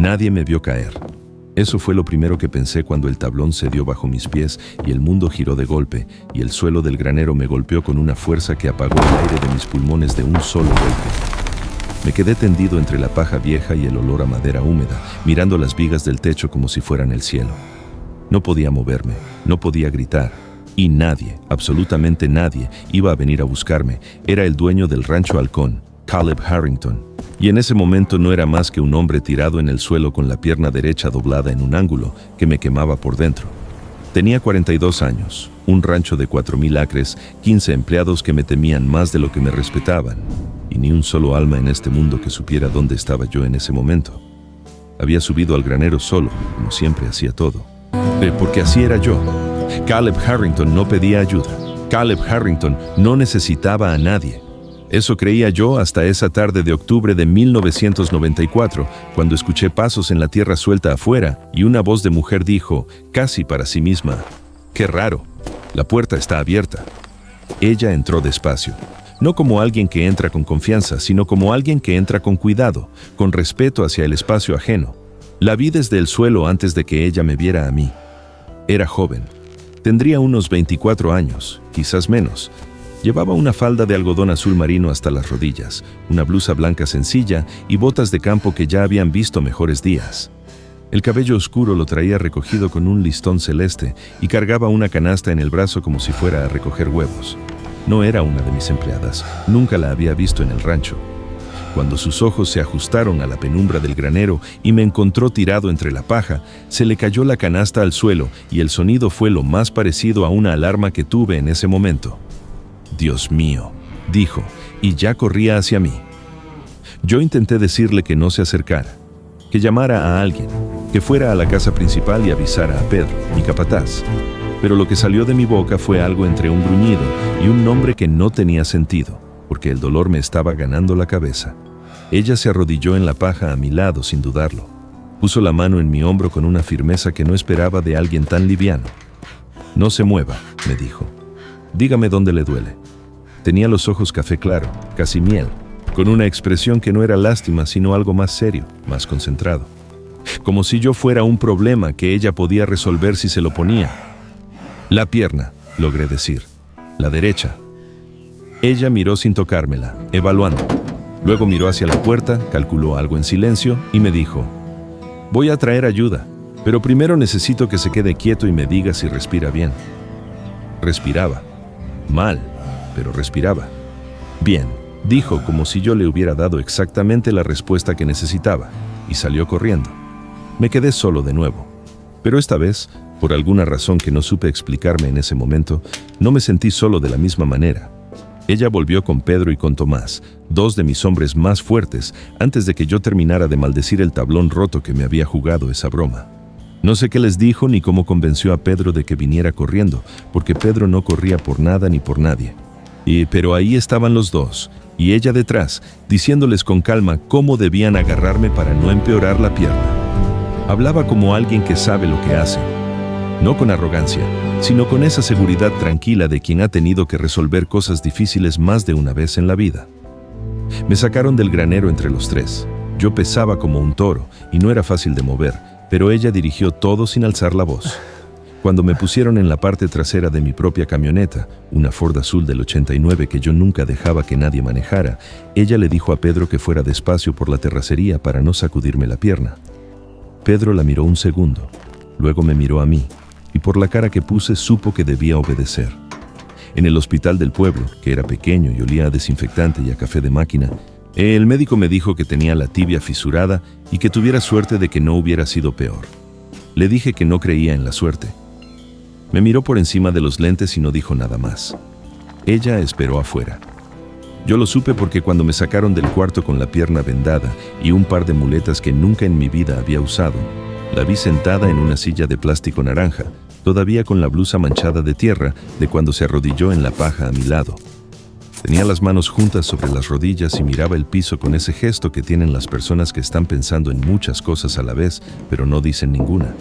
Nadie me vio caer. Eso fue lo primero que pensé cuando el tablón cedió bajo mis pies y el mundo giró de golpe, y el suelo del granero me golpeó con una fuerza que apagó el aire de mis pulmones de un solo golpe. Me quedé tendido entre la paja vieja y el olor a madera húmeda, mirando las vigas del techo como si fueran el cielo. No podía moverme, no podía gritar, y nadie, absolutamente nadie, iba a venir a buscarme. Era el dueño del rancho Halcón, Caleb Harrington. Y en ese momento no era más que un hombre tirado en el suelo con la pierna derecha doblada en un ángulo que me quemaba por dentro. Tenía 42 años, un rancho de 4,000 acres, 15 empleados que me temían más de lo que me respetaban, y ni un solo alma en este mundo que supiera dónde estaba yo en ese momento. Había subido al granero solo, como siempre hacía todo. Porque así era yo. Caleb Harrington no pedía ayuda. Caleb Harrington no necesitaba a nadie. Eso creía yo hasta esa tarde de octubre de 1994, cuando escuché pasos en la tierra suelta afuera y una voz de mujer dijo, casi para sí misma, «Qué raro, la puerta está abierta». Ella entró despacio, no como alguien que entra con confianza, sino como alguien que entra con cuidado, con respeto hacia el espacio ajeno. La vi desde el suelo antes de que ella me viera a mí. Era joven. Tendría unos 24 años, quizás menos. Llevaba una falda de algodón azul marino hasta las rodillas, una blusa blanca sencilla y botas de campo que ya habían visto mejores días. El cabello oscuro lo traía recogido con un listón celeste y cargaba una canasta en el brazo como si fuera a recoger huevos. No era una de mis empleadas, nunca la había visto en el rancho. Cuando sus ojos se ajustaron a la penumbra del granero y me encontró tirado entre la paja, se le cayó la canasta al suelo y el sonido fue lo más parecido a una alarma que tuve en ese momento. «Dios mío», dijo, y ya corría hacia mí. Yo intenté decirle que no se acercara, que llamara a alguien, que fuera a la casa principal y avisara a Pedro, mi capataz. Pero lo que salió de mi boca fue algo entre un gruñido y un nombre que no tenía sentido, porque el dolor me estaba ganando la cabeza. Ella se arrodilló en la paja a mi lado sin dudarlo. Puso la mano en mi hombro con una firmeza que no esperaba de alguien tan liviano. «No se mueva», me dijo. «Dígame dónde le duele». Tenía los ojos café claro, casi miel, con una expresión que no era lástima, sino algo más serio, más concentrado. Como si yo fuera un problema que ella podía resolver si se lo ponía. «La pierna», logré decir. «La derecha». Ella miró sin tocármela, evaluando. Luego miró hacia la puerta, calculó algo en silencio y me dijo, «Voy a traer ayuda, pero primero necesito que se quede quieto y me diga si respira bien». Respiraba. Mal, pero respiraba. «Bien», dijo como si yo le hubiera dado exactamente la respuesta que necesitaba, y salió corriendo. Me quedé solo de nuevo. Pero esta vez, por alguna razón que no supe explicarme en ese momento, no me sentí solo de la misma manera. Ella volvió con Pedro y con Tomás, dos de mis hombres más fuertes, antes de que yo terminara de maldecir el tablón roto que me había jugado esa broma. No sé qué les dijo ni cómo convenció a Pedro de que viniera corriendo, porque Pedro no corría por nada ni por nadie. Pero ahí estaban los dos, y ella detrás, diciéndoles con calma cómo debían agarrarme para no empeorar la pierna. Hablaba como alguien que sabe lo que hace, no con arrogancia, sino con esa seguridad tranquila de quien ha tenido que resolver cosas difíciles más de una vez en la vida. Me sacaron del granero entre los tres. Yo pesaba como un toro y no era fácil de mover, pero ella dirigió todo sin alzar la voz. Cuando me pusieron en la parte trasera de mi propia camioneta, una Ford azul del 89 que yo nunca dejaba que nadie manejara, ella le dijo a Pedro que fuera despacio por la terracería para no sacudirme la pierna. Pedro la miró un segundo, luego me miró a mí, y por la cara que puse supo que debía obedecer. En el hospital del pueblo, que era pequeño y olía a desinfectante y a café de máquina, el médico me dijo que tenía la tibia fisurada y que tuviera suerte de que no hubiera sido peor. Le dije que no creía en la suerte. Me miró por encima de los lentes y no dijo nada más. Ella esperó afuera. Yo lo supe porque cuando me sacaron del cuarto con la pierna vendada y un par de muletas que nunca en mi vida había usado, la vi sentada en una silla de plástico naranja, todavía con la blusa manchada de tierra de cuando se arrodilló en la paja a mi lado. Tenía las manos juntas sobre las rodillas y miraba el piso con ese gesto que tienen las personas que están pensando en muchas cosas a la vez, pero no dicen ninguna.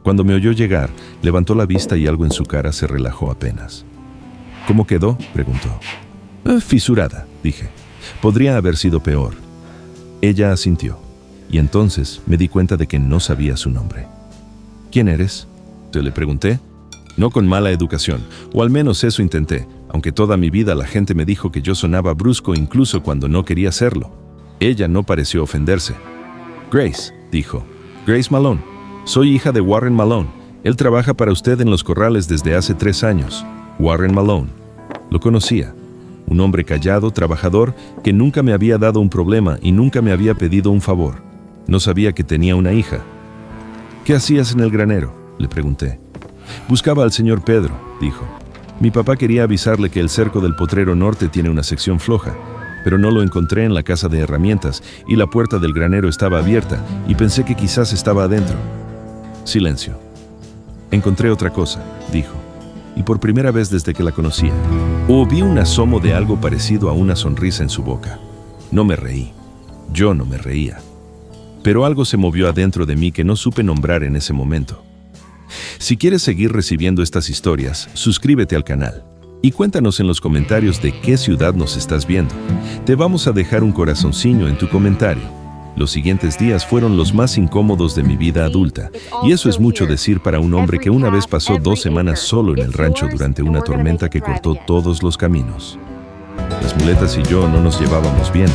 Cuando me oyó llegar, levantó la vista y algo en su cara se relajó apenas. «¿Cómo quedó?», preguntó. «Fisurada», dije. «Podría haber sido peor». Ella asintió. y entonces me di cuenta de que no sabía su nombre. ¿Quién eres?, te le pregunté. No con mala educación, o al menos eso intenté, aunque toda mi vida la gente me dijo que yo sonaba brusco incluso cuando no quería serlo. Ella no pareció ofenderse. Grace, dijo. Grace Malone. Soy hija de Warren Malone. Él trabaja para usted en los corrales desde hace 3 años. Warren Malone. Lo conocía. Un hombre callado, trabajador, que nunca me había dado un problema y nunca me había pedido un favor. No sabía que tenía una hija. ¿Qué hacías en el granero?, le pregunté. Buscaba al señor Pedro, dijo. Mi papá quería avisarle que el cerco del Potrero Norte tiene una sección floja, pero no lo encontré en la casa de herramientas y la puerta del granero estaba abierta y pensé que quizás estaba adentro. Silencio. Encontré otra cosa, dijo, y por primera vez desde que la conocía. Vi un asomo de algo parecido a una sonrisa en su boca. No me reí. Yo no me reía. Pero algo se movió adentro de mí que no supe nombrar en ese momento. Si quieres seguir recibiendo estas historias, suscríbete al canal y cuéntanos en los comentarios de qué ciudad nos estás viendo. Te vamos a dejar un corazoncillo en tu comentario. Los siguientes días fueron los más incómodos de mi vida adulta, y eso es mucho decir para un hombre que una vez pasó 2 semanas solo en el rancho durante una tormenta que cortó todos los caminos. Las muletas y yo no nos llevábamos bien.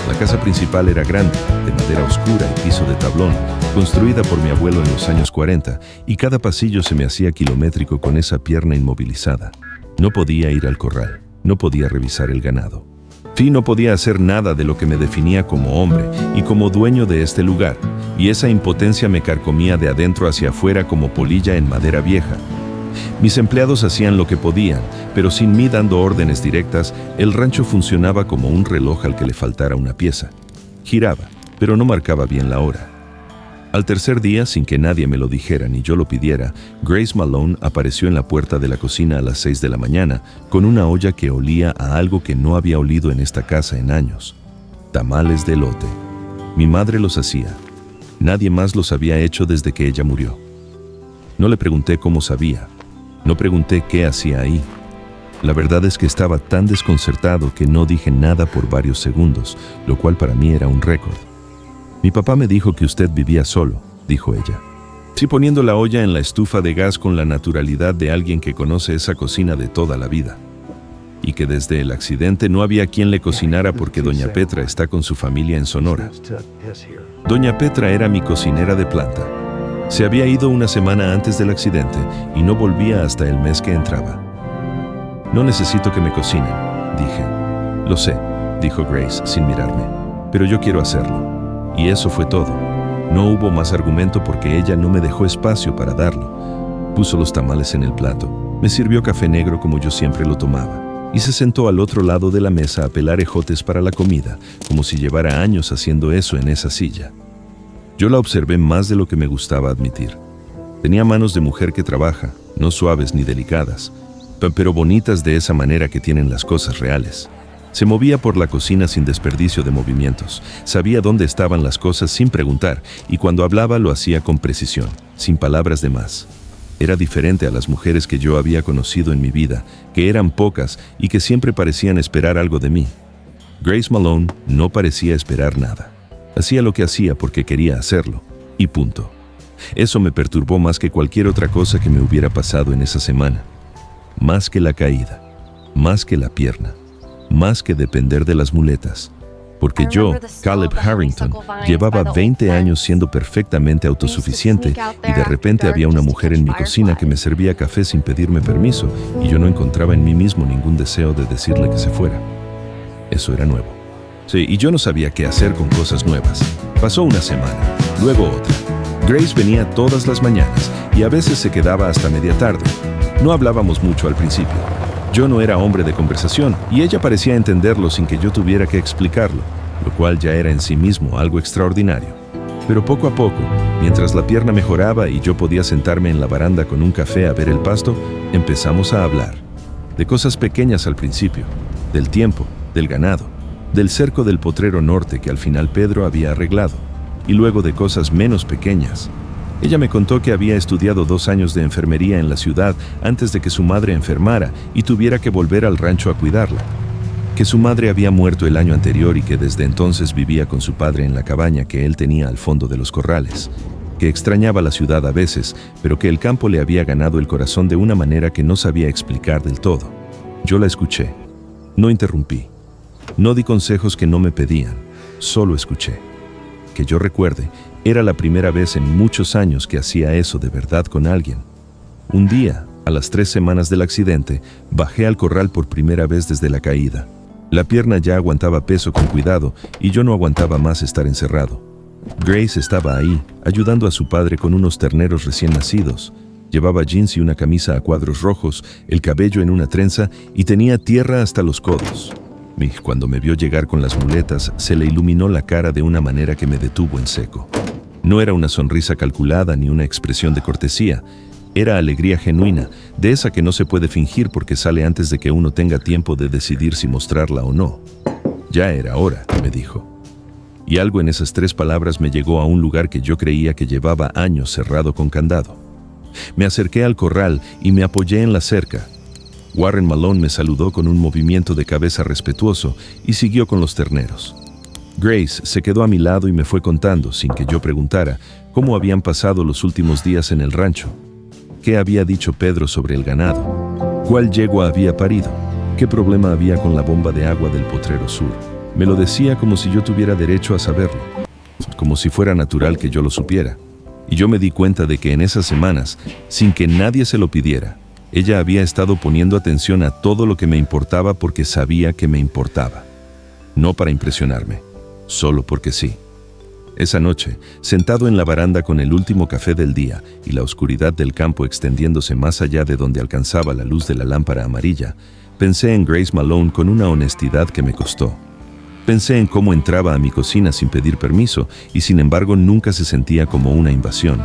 La casa principal era grande, de madera oscura y piso de tablón, construida por mi abuelo en los años 40, y cada pasillo se me hacía kilométrico con esa pierna inmovilizada. No podía ir al corral, no podía revisar el ganado. No podía hacer nada de lo que me definía como hombre y como dueño de este lugar, y esa impotencia me carcomía de adentro hacia afuera como polilla en madera vieja. Mis empleados hacían lo que podían, pero sin mí dando órdenes directas, el rancho funcionaba como un reloj al que le faltara una pieza. Giraba, pero no marcaba bien la hora. Al tercer día, sin que nadie me lo dijera ni yo lo pidiera, Grace Malone apareció en la puerta de la cocina a las 6 de la mañana con una olla que olía a algo que no había olido en esta casa en años. Tamales de elote. Mi madre los hacía. Nadie más los había hecho desde que ella murió. No le pregunté cómo sabía. No pregunté qué hacía ahí. La verdad es que estaba tan desconcertado que no dije nada por varios segundos, lo cual para mí era un récord. Mi papá me dijo que usted vivía solo, dijo ella. Sí, poniendo la olla en la estufa de gas con la naturalidad de alguien que conoce esa cocina de toda la vida. Y que desde el accidente no había quien le cocinara porque doña Petra está con su familia en Sonora. Doña Petra era mi cocinera de planta. Se había ido una semana antes del accidente y no volvía hasta el mes que entraba. No necesito que me cocinen, dije. Lo sé, dijo Grace sin mirarme, pero yo quiero hacerlo. Y eso fue todo. No hubo más argumento porque ella no me dejó espacio para darlo. Puso los tamales en el plato, me sirvió café negro como yo siempre lo tomaba, y se sentó al otro lado de la mesa a pelar ejotes para la comida, como si llevara años haciendo eso en esa silla. Yo la observé más de lo que me gustaba admitir. Tenía manos de mujer que trabaja, no suaves ni delicadas, pero bonitas de esa manera que tienen las cosas reales. Se movía por la cocina sin desperdicio de movimientos, sabía dónde estaban las cosas sin preguntar, y cuando hablaba lo hacía con precisión, sin palabras de más. Era diferente a las mujeres que yo había conocido en mi vida, que eran pocas y que siempre parecían esperar algo de mí. Grace Malone no parecía esperar nada. Hacía lo que hacía porque quería hacerlo, y punto. Eso me perturbó más que cualquier otra cosa que me hubiera pasado en esa semana. Más que la caída, más que la pierna, más que depender de las muletas. Porque yo, Caleb Harrington, llevaba 20 años siendo perfectamente autosuficiente y de repente había una mujer en mi cocina que me servía café sin pedirme permiso y yo no encontraba en mí mismo ningún deseo de decirle que se fuera. Eso era nuevo. Sí, y yo no sabía qué hacer con cosas nuevas. Pasó una semana, luego otra. Grace venía todas las mañanas y a veces se quedaba hasta media tarde. No hablábamos mucho al principio. Yo no era hombre de conversación y ella parecía entenderlo sin que yo tuviera que explicarlo, lo cual ya era en sí mismo algo extraordinario. Pero poco a poco, mientras la pierna mejoraba y yo podía sentarme en la baranda con un café a ver el pasto, empezamos a hablar. De cosas pequeñas al principio, del tiempo, del ganado, del cerco del Potrero Norte que al final Pedro había arreglado, y luego de cosas menos pequeñas. Ella me contó que había estudiado 2 años de enfermería en la ciudad antes de que su madre enfermara y tuviera que volver al rancho a cuidarla. que su madre había muerto el año anterior y que desde entonces vivía con su padre en la cabaña que él tenía al fondo de los corrales, que extrañaba la ciudad a veces, pero que el campo le había ganado el corazón de una manera que no sabía explicar del todo. Yo la escuché. No interrumpí. No di consejos que no me pedían. Solo escuché. Que yo recuerde, era la primera vez en muchos años que hacía eso de verdad con alguien. Un día, a las 3 semanas del accidente, bajé al corral por primera vez desde la caída. La pierna ya aguantaba peso con cuidado y yo no aguantaba más estar encerrado. Grace estaba ahí, ayudando a su padre con unos terneros recién nacidos. Llevaba jeans y una camisa a cuadros rojos, el cabello en una trenza y tenía tierra hasta los codos. Cuando me vio llegar con las muletas, se le iluminó la cara de una manera que me detuvo en seco. No era una sonrisa calculada ni una expresión de cortesía. Era alegría genuina, de esa que no se puede fingir porque sale antes de que uno tenga tiempo de decidir si mostrarla o no. Ya era hora, me dijo. Y algo en esas 3 palabras me llegó a un lugar que yo creía que llevaba años cerrado con candado. Me acerqué al corral y me apoyé en la cerca. Warren Malone me saludó con un movimiento de cabeza respetuoso y siguió con los terneros. Grace se quedó a mi lado y me fue contando, sin que yo preguntara, cómo habían pasado los últimos días en el rancho. ¿Qué había dicho Pedro sobre el ganado? ¿Cuál yegua había parido? ¿Qué problema había con la bomba de agua del Potrero Sur? Me lo decía como si yo tuviera derecho a saberlo, como si fuera natural que yo lo supiera. Y yo me di cuenta de que en esas semanas, sin que nadie se lo pidiera, ella había estado poniendo atención a todo lo que me importaba porque sabía que me importaba. No para impresionarme, solo porque sí. Esa noche, sentado en la baranda con el último café del día y la oscuridad del campo extendiéndose más allá de donde alcanzaba la luz de la lámpara amarilla, pensé en Grace Malone con una honestidad que me costó. Pensé en cómo entraba a mi cocina sin pedir permiso y sin embargo nunca se sentía como una invasión.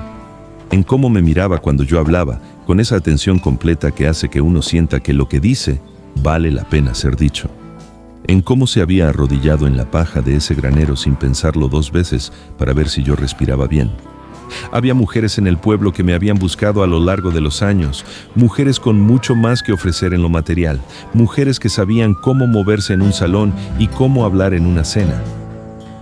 En cómo me miraba cuando yo hablaba, con esa atención completa que hace que uno sienta que lo que dice vale la pena ser dicho. En cómo se había arrodillado en la paja de ese granero sin pensarlo 2 veces para ver si yo respiraba bien. Había mujeres en el pueblo que me habían buscado a lo largo de los años, mujeres con mucho más que ofrecer en lo material, mujeres que sabían cómo moverse en un salón y cómo hablar en una cena.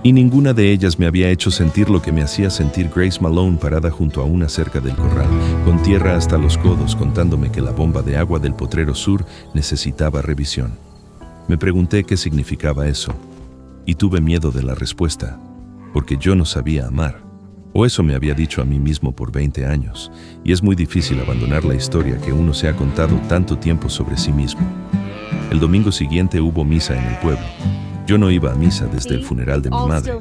Y ninguna de ellas me había hecho sentir lo que me hacía sentir Grace Malone parada junto a una cerca del corral, con tierra hasta los codos, contándome que la bomba de agua del Potrero Sur necesitaba revisión. Me pregunté qué significaba eso, y tuve miedo de la respuesta, porque yo no sabía amar. O eso me había dicho a mí mismo por 20 años, y es muy difícil abandonar la historia que uno se ha contado tanto tiempo sobre sí mismo. El domingo siguiente hubo misa en el pueblo. Yo no iba a misa desde el funeral de mi madre.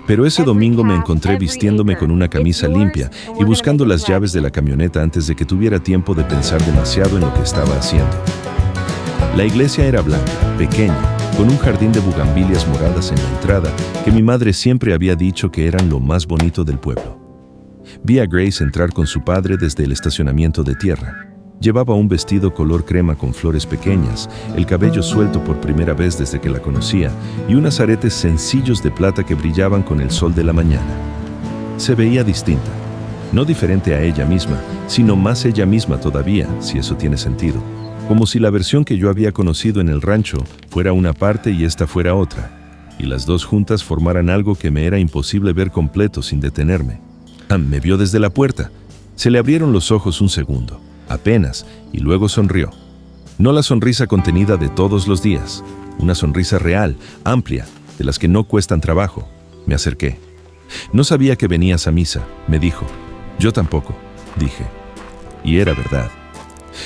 Pero ese domingo me encontré vistiéndome con una camisa limpia y buscando las llaves de la camioneta antes de que tuviera tiempo de pensar demasiado en lo que estaba haciendo. La iglesia era blanca, pequeña, con un jardín de bugambilias moradas en la entrada que mi madre siempre había dicho que eran lo más bonito del pueblo. Vi a Grace entrar con su padre desde el estacionamiento de tierra. Llevaba un vestido color crema con flores pequeñas, el cabello suelto por primera vez desde que la conocía y unos aretes sencillos de plata que brillaban con el sol de la mañana. Se veía distinta, no diferente a ella misma, sino más ella misma todavía, si eso tiene sentido. Como si la versión que yo había conocido en el rancho fuera una parte y esta fuera otra, y las dos juntas formaran algo que me era imposible ver completo sin detenerme. Me vio desde la puerta. Se le abrieron los ojos un segundo, apenas, y luego sonrió. No la sonrisa contenida de todos los días, una sonrisa real, amplia, de las que no cuestan trabajo. Me acerqué. No sabía que venías a misa, me dijo. Yo tampoco, dije. Y era verdad.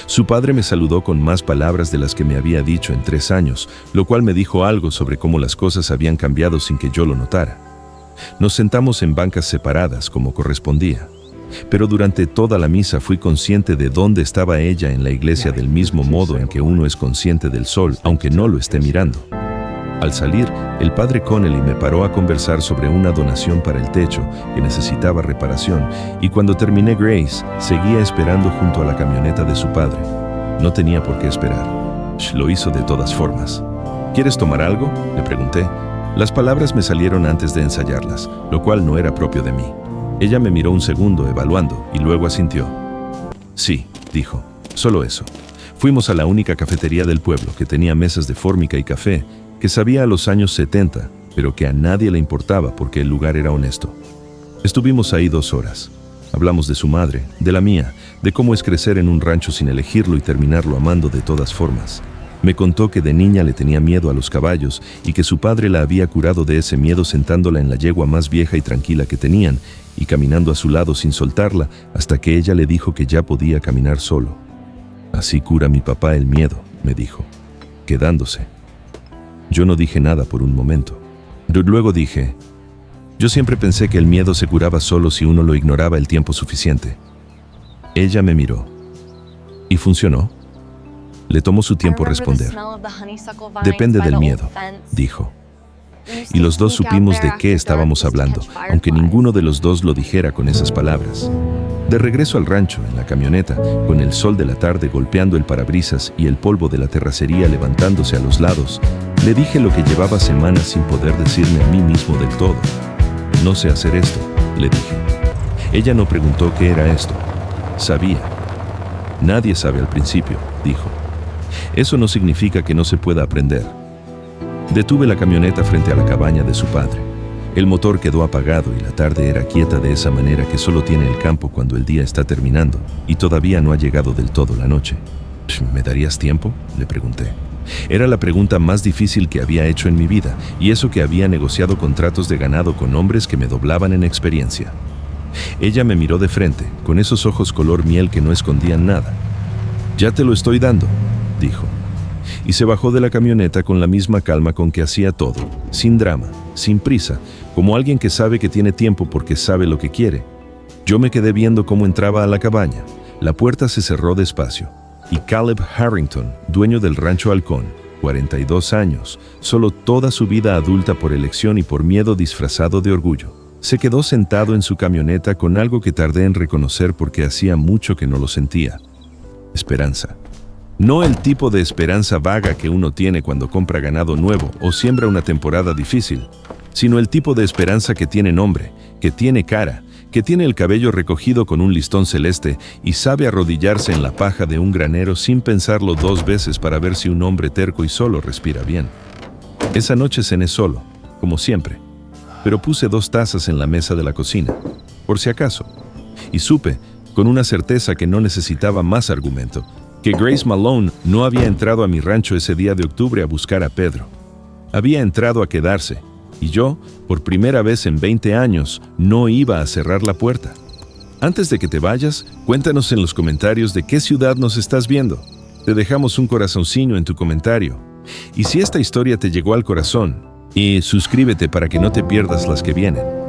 Su padre me saludó con más palabras de las que me había dicho en 3 años, lo cual me dijo algo sobre cómo las cosas habían cambiado sin que yo lo notara. Nos sentamos en bancas separadas, como correspondía. Pero durante toda la misa fui consciente de dónde estaba ella en la iglesia del mismo modo en que uno es consciente del sol, aunque no lo esté mirando. Al salir, el padre Connelly me paró a conversar sobre una donación para el techo que necesitaba reparación, y cuando terminé Grace, seguía esperando junto a la camioneta de su padre. No tenía por qué esperar. Lo hizo de todas formas. ¿Quieres tomar algo?, le pregunté. Las palabras me salieron antes de ensayarlas, lo cual no era propio de mí. Ella me miró un segundo, evaluando, y luego asintió. Sí, dijo, solo eso. Fuimos a la única cafetería del pueblo que tenía mesas de fórmica y café, que sabía a los años 70, pero que a nadie le importaba porque el lugar era honesto. Estuvimos ahí 2 horas. Hablamos de su madre, de la mía, de cómo es crecer en un rancho sin elegirlo y terminarlo amando de todas formas. Me contó que de niña le tenía miedo a los caballos y que su padre la había curado de ese miedo sentándola en la yegua más vieja y tranquila que tenían y caminando a su lado sin soltarla hasta que ella le dijo que ya podía caminar solo. Así cura mi papá el miedo, me dijo, quedándose. Yo no dije nada por un momento. Luego dije, yo siempre pensé que el miedo se curaba solo si uno lo ignoraba el tiempo suficiente. Ella me miró. ¿Y funcionó? Le tomó su tiempo responder. Depende del miedo, dijo. Y los dos supimos de qué estábamos hablando, aunque ninguno de los dos lo dijera con esas palabras. De regreso al rancho, en la camioneta, con el sol de la tarde golpeando el parabrisas y el polvo de la terracería levantándose a los lados, le dije lo que llevaba semanas sin poder decirme a mí mismo del todo. No sé hacer esto, le dije. Ella no preguntó qué era esto. Sabía. Nadie sabe al principio, dijo. Eso no significa que no se pueda aprender. Detuve la camioneta frente a la cabaña de su padre. El motor quedó apagado y la tarde era quieta de esa manera que solo tiene el campo cuando el día está terminando y todavía no ha llegado del todo la noche. ¿Me darías tiempo?, le pregunté. Era la pregunta más difícil que había hecho en mi vida, y eso que había negociado contratos de ganado con hombres que me doblaban en experiencia. Ella me miró de frente, con esos ojos color miel que no escondían nada. «Ya te lo estoy dando», dijo. Y se bajó de la camioneta con la misma calma con que hacía todo, sin drama, sin prisa, como alguien que sabe que tiene tiempo porque sabe lo que quiere. Yo me quedé viendo cómo entraba a la cabaña. La puerta se cerró despacio. Y Caleb Harrington, dueño del rancho Halcón, 42 años, solo toda su vida adulta por elección y por miedo disfrazado de orgullo, se quedó sentado en su camioneta con algo que tardé en reconocer porque hacía mucho que no lo sentía. Esperanza. No el tipo de esperanza vaga que uno tiene cuando compra ganado nuevo o siembra una temporada difícil, sino el tipo de esperanza que tiene nombre, que tiene cara, que tiene el cabello recogido con un listón celeste y sabe arrodillarse en la paja de un granero sin pensarlo 2 veces para ver si un hombre terco y solo respira bien. Esa noche cené solo, como siempre, pero puse 2 tazas en la mesa de la cocina, por si acaso, y supe, con una certeza que no necesitaba más argumento, que Grace Malone no había entrado a mi rancho ese día de octubre a buscar a Pedro. Había entrado a quedarse, y yo, por primera vez en 20 años, no iba a cerrar la puerta. Antes de que te vayas, cuéntanos en los comentarios de qué ciudad nos estás viendo. Te dejamos un corazoncillo en tu comentario. Y si esta historia te llegó al corazón, suscríbete para que no te pierdas las que vienen.